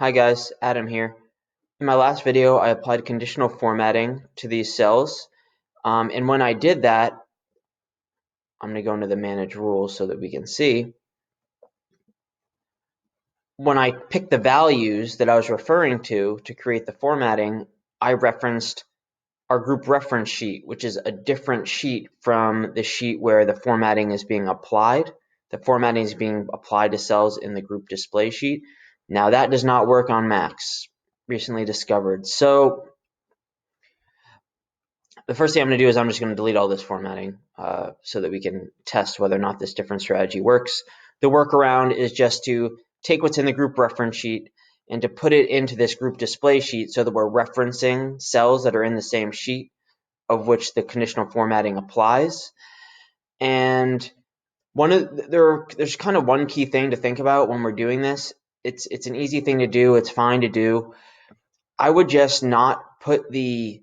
Hi guys, Adam here. In my last video, I applied conditional formatting to these cells. And when I did that, I'm going to go into the manage rules so that we can see. When I picked the values that I was referring to create the formatting, I referenced our group reference sheet, which is a different sheet from the sheet where the formatting is being applied. The formatting is being applied to cells in the group display sheet. Now that does not work on Macs, recently discovered. So the first thing I'm going to do is I'm just going to delete all this formatting so that we can test whether or not this different strategy works. The workaround is just to take what's in the group reference sheet and to put it into this group display sheet so that we're referencing cells that are in the same sheet of which the conditional formatting applies. And there's kind of one key thing to think about when we're doing this. It's an easy thing to do. It's fine to do. I would just not put the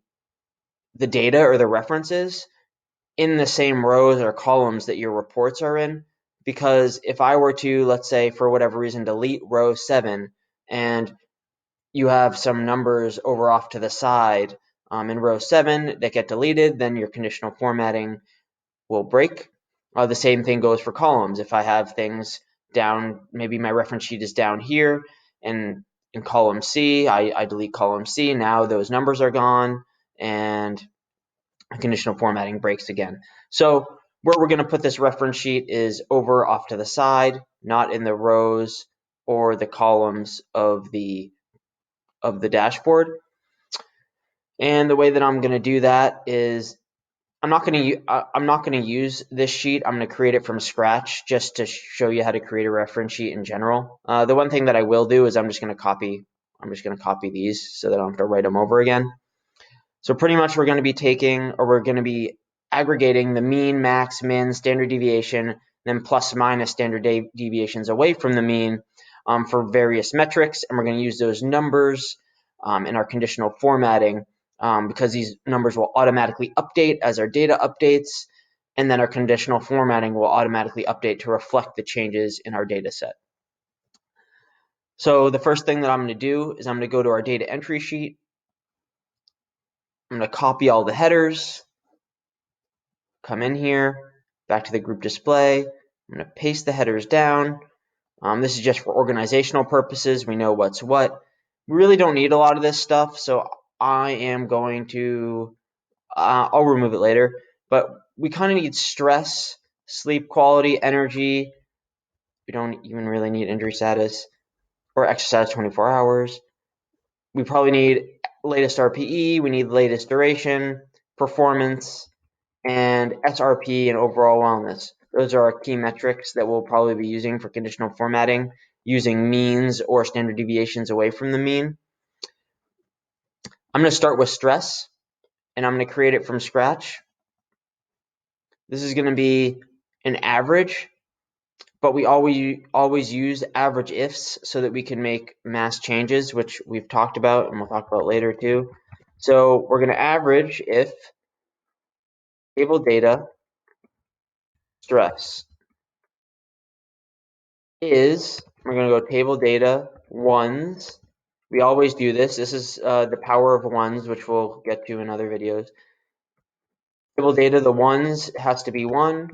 data or the references in the same rows or columns that your reports are in, because if I were to, let's say, for whatever reason, delete row 7 and you have some numbers over off to the side in row 7 that get deleted, then your conditional formatting will break. The same thing goes for columns. If I have things down, maybe my reference sheet is down here, and in column C, I delete column C. Now those numbers are gone, and conditional formatting breaks again. So where we're going to put this reference sheet is over off to the side, not in the rows or the columns of the dashboard. And the way that I'm going to do that is I'm not going to use this sheet. I'm going to create it from scratch just to show you how to create a reference sheet in general. The one thing that I will do is I'm just going to copy these so that I don't have to write them over again. So pretty much we're going to be aggregating the mean, max, min, standard deviation, then plus minus standard deviations away from the mean for various metrics. And we're going to use those numbers in our conditional formatting because these numbers will automatically update as our data updates. And then our conditional formatting will automatically update to reflect the changes in our data set. So the first thing that I'm going to do is I'm going to go to our data entry sheet. I'm going to copy all the headers, come in here, back to the group display. I'm going to paste the headers down. This is just for organizational purposes. We know what's what. We really don't need a lot of this stuff, so I am going to, I'll remove it later, but we kind of need stress, sleep quality, energy. We don't even really need injury status or exercise 24 hours. We probably need latest RPE, we need latest duration, performance, and SRP and overall wellness. Those are our key metrics that we'll probably be using for conditional formatting, using means or standard deviations away from the mean. I'm going to start with stress, and I'm going to create it from scratch. This is going to be an average, but we always use average ifs so that we can make mass changes, which we've talked about and we'll talk about later too. So we're going to average if table data stress is, we're going to go table data ones. We always do this. This is the power of ones, which we'll get to in other videos. Table data, the ones has to be 1,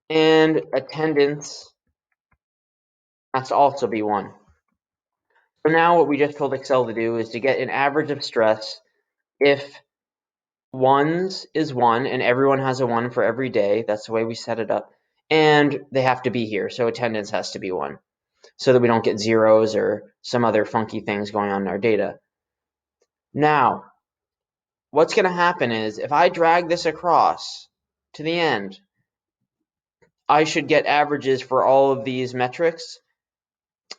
and attendance has to also be 1. So now what we just told Excel to do is to get an average of stress if ones is 1, and everyone has a 1 for every day. That's the way we set it up. And they have to be here, so attendance has to be 1. So that we don't get zeros or some other funky things going on in our data. Now, what's going to happen is if I drag this across to the end, I should get averages for all of these metrics,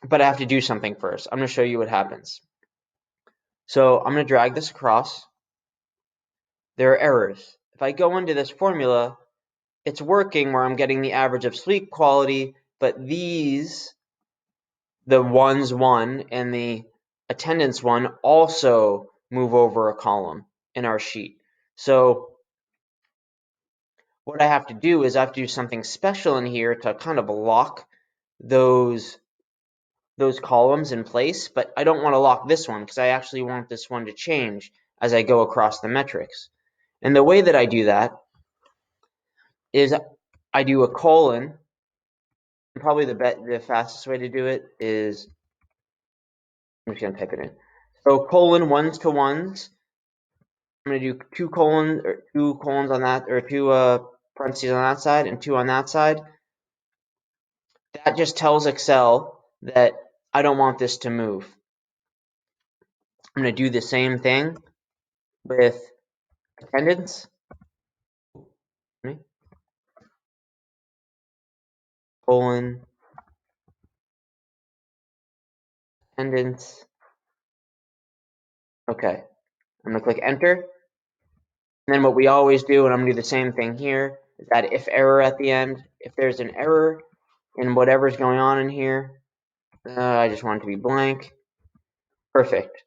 but I have to do something first. I'm going to show you what happens. So I'm going to drag this across. There are errors. If I go into this formula, it's working where I'm getting the average of sleep quality, but these, the ones 1 and the attendance 1, also move over a column in our sheet. So what I have to do is I have to do something special in here to kind of lock those those columns in place, but I don't want to lock this one because I actually want this one to change as I go across the metrics. And the way that I do that is I do a colon. Probably the fastest way to do it is, I'm just going to type it in. So colon ones to ones. I'm going to do two colons on that, or two parentheses on that side and two on that side. That just tells Excel that I don't want this to move. I'm going to do the same thing with attendance. Colon attendance. Okay, I'm going to click enter. And then what we always do, and I'm going to do the same thing here, is that if error at the end. If there's an error in whatever's going on in here, I just want it to be blank. Perfect.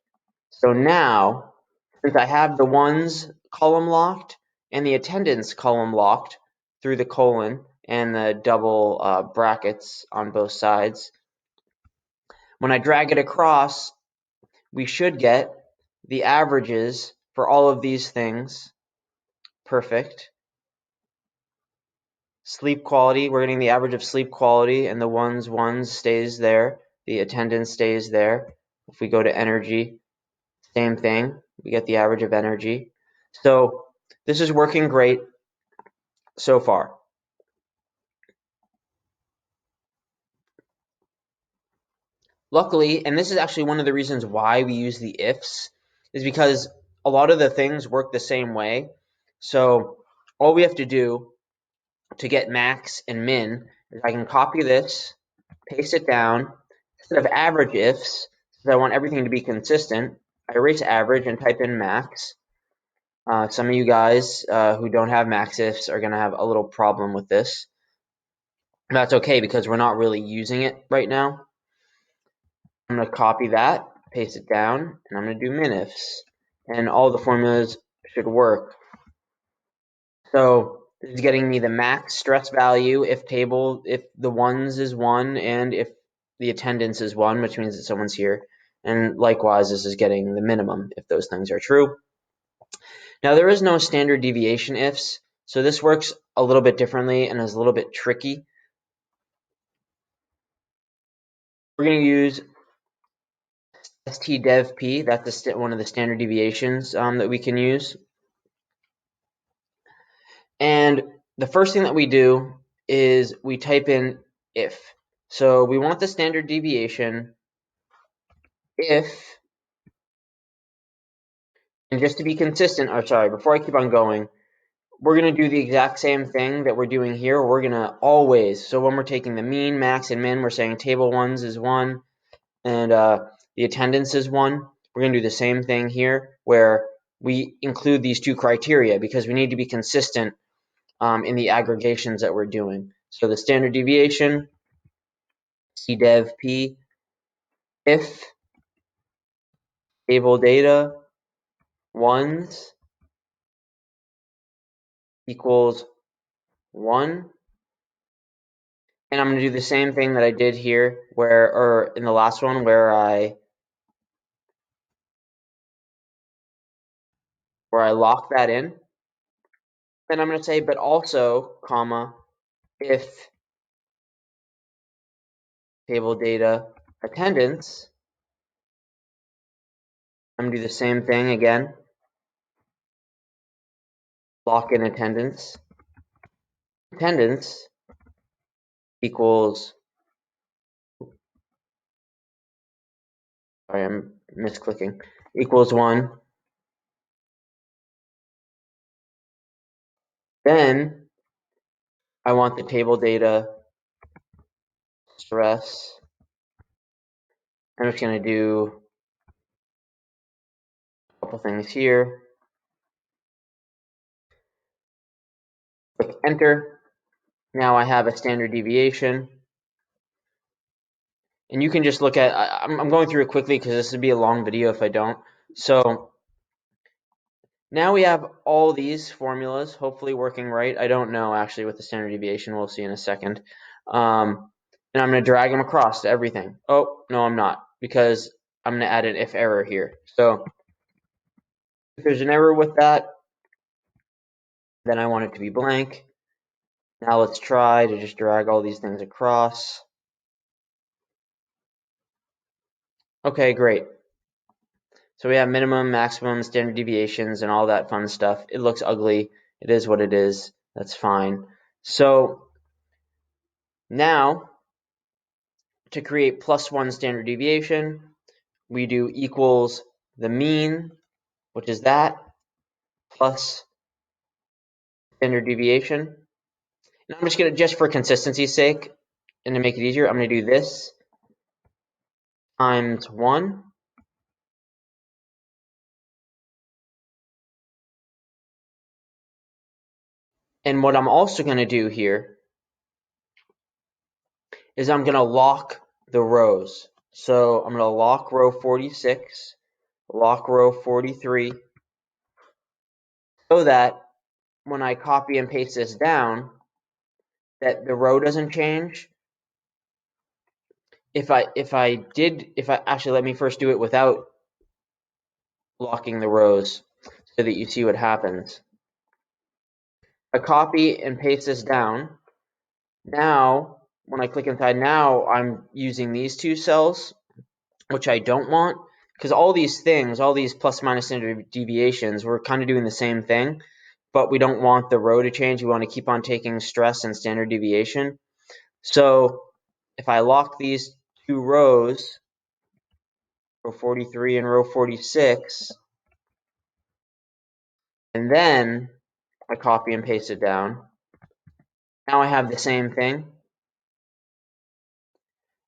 So now, since I have the ones column locked and the attendance column locked through the colon and the double brackets on both sides, when I drag it across, we should get the averages for all of these things. Perfect. Sleep quality, we're getting the average of sleep quality, and the ones stays there. The attendance stays there. If we go to energy, same thing. We get the average of energy. So this is working great so far. Luckily, and this is actually one of the reasons why we use the ifs, is because a lot of the things work the same way. So all we have to do to get max and min is I can copy this, paste it down. Instead of average ifs, since I want everything to be consistent, I erase average and type in max. Some of you guys who don't have max ifs are going to have a little problem with this. That's okay because we're not really using it right now. I'm going to copy that, paste it down, and I'm going to do min ifs. And all the formulas should work. So this is getting me the max stress value if the ones is 1 and if the attendance is 1, which means that someone's here. And likewise, this is getting the minimum if those things are true. Now, there is no standard deviation ifs, so this works a little bit differently and is a little bit tricky. We're going to use stdevp. That's one of the standard deviations that we can use. And the first thing that we do is we type in if. So we want the standard deviation if, and just to be consistent, before I keep on going, we're going to do the exact same thing that we're doing here. We're going to always, so when we're taking the mean, max, and min, we're saying table ones is 1, and the attendance is 1. We're going to do the same thing here, where we include these two criteria because we need to be consistent in the aggregations that we're doing. So the standard deviation, cdevp, if table data ones equals 1. And I'm going to do the same thing that I did here, or in the last one, where I lock that in. Then I'm going to say, but also, comma, if table data attendance, I'm going to do the same thing again. Lock in attendance. Attendance equals, sorry, I'm misclicking, equals 1. Then I want the table data stress. I'm just going to do a couple things here. Click enter. Now I have a standard deviation. And you can just look at, I'm going through it quickly because this would be a long video if I don't. So now we have all these formulas hopefully working right. I don't know actually with the standard deviation. We'll see in a second. and I'm going to drag them across to everything. Oh, no, I'm not, because I'm going to add an if error here. So if there's an error with that, then I want it to be blank. Now let's try to just drag all these things across. Okay, great. So we have minimum, maximum, standard deviations, and all that fun stuff. It looks ugly. It is what it is. That's fine. So now, to create +1 standard deviation, we do equals the mean, which is that, plus standard deviation. And I'm just going to, just for consistency's sake, and to make it easier, I'm going to do this times 1. And what I'm also going to do here is I'm going to lock the rows. So I'm going to lock row 46, lock row 43, so that when I copy and paste this down, that the row doesn't change. If I actually, let me first do it without locking the rows so that you see what happens. I copy and paste this down. Now, when I click inside, now I'm using these two cells, which I don't want, because all these things, all these plus minus standard deviations, we're kind of doing the same thing, but we don't want the row to change. We want to keep on taking stress and standard deviation. So if I lock these two rows, row 43 and row 46, and then I copy and paste it down, now I have the same thing.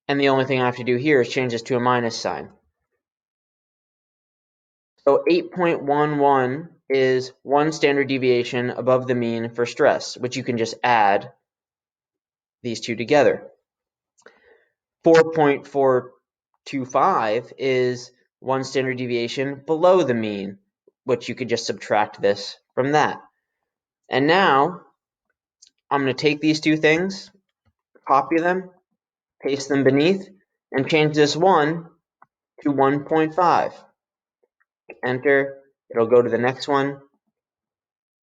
And the only thing I have to do here is change this to a minus sign. So 8.11 is 1 standard deviation above the mean for stress, which you can just add these two together. 4.425 is 1 standard deviation below the mean, which you could just subtract this from that. And now I'm going to take these two things, copy them, paste them beneath, and change this 1 to 1.5. Enter. It'll go to the next one,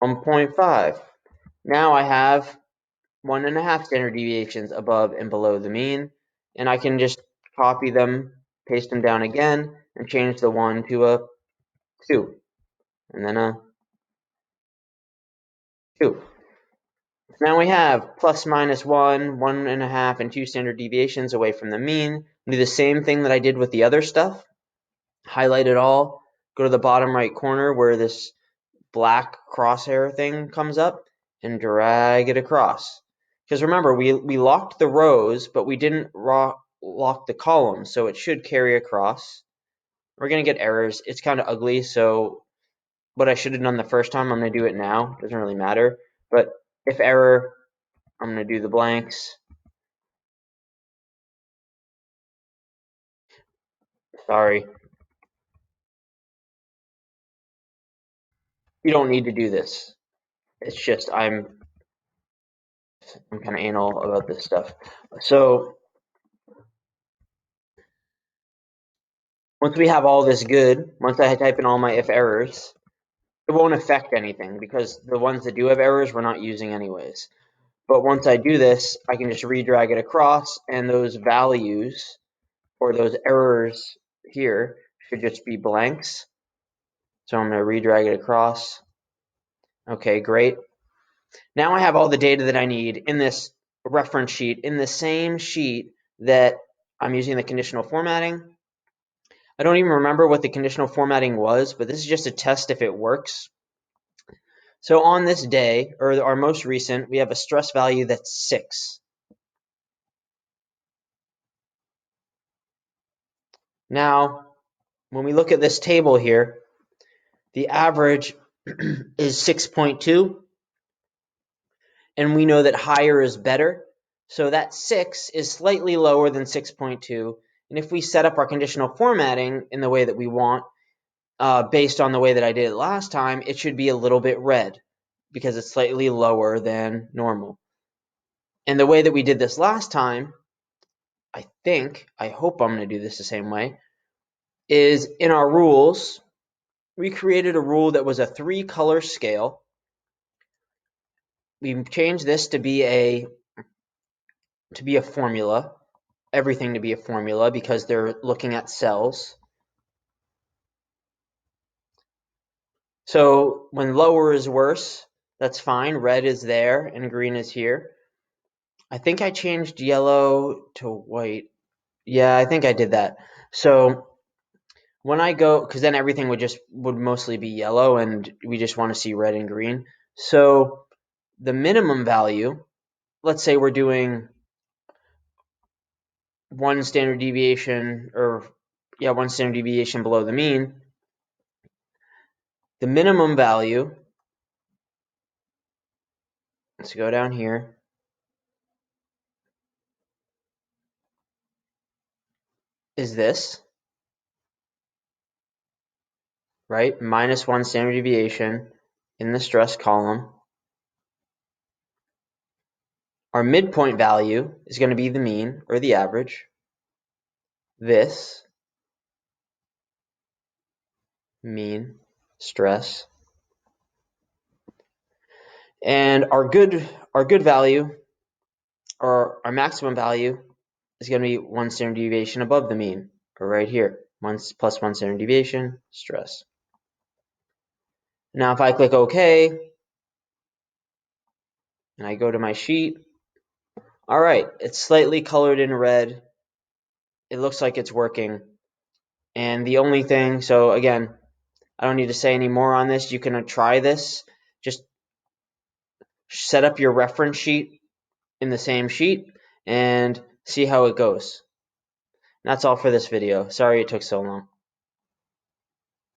1.5. Now I have 1.5 standard deviations above and below the mean, and I can just copy them, paste them down again, and change the 1 to a 2, and then a 2. So now we have plus minus 1, 1.5, and 2 standard deviations away from the mean. Do the same thing that I did with the other stuff. Highlight it all, go to the bottom right corner where this black crosshair thing comes up, and drag it across. Because remember, we locked the rows, but we didn't lock the columns, so it should carry across. We're going to get errors. It's kind of ugly, so what I should have done the first time, I'm going to do it now. Doesn't really matter. But if error, I'm going to do the blanks. Sorry. You don't need to do this. It's just I'm kind of anal about this stuff. So once we have all this good, once I type in all my if errors, it won't affect anything because the ones that do have errors we're not using anyways. But once I do this, I can just redrag it across, and those values or those errors here should just be blanks. So I'm going to redrag it across. Okay, great. Now I have all the data that I need in this reference sheet, in the same sheet that I'm using the conditional formatting. I don't even remember what the conditional formatting was, but this is just a test if it works. So on this day, or our most recent, we have a stress value that's 6. Now, when we look at this table here, the average is 6.2, and we know that higher is better. So that 6 is slightly lower than 6.2, and if we set up our conditional formatting in the way that we want, based on the way that I did it last time, it should be a little bit red because it's slightly lower than normal. And the way that we did this last time I hope I'm going to do this the same way, is in our rules, we created a rule that was a 3-color scale. We changed this to be a formula, everything to be a formula because they're looking at cells. So when lower is worse, that's fine. Red is there and green is here. I think I changed yellow to white. Yeah, I think I did that. So when I go, because then everything would mostly be yellow, and we just want to see red and green. So the minimum value, let's say we're doing 1 standard deviation, or 1 standard deviation below the mean. The minimum value, let's go down here, is this, right? Minus 1 standard deviation in the stress column. Our midpoint value is going to be the mean or the average. This mean stress. And our good value, or our maximum value, is going to be 1 standard deviation above the mean, or right here, plus 1 standard deviation, stress. Now if I click OK, and I go to my sheet, all right, it's slightly colored in red. It looks like it's working. And the only thing, so again, I don't need to say any more on this. You can try this. Just set up your reference sheet in the same sheet and see how it goes. And that's all for this video. Sorry it took so long.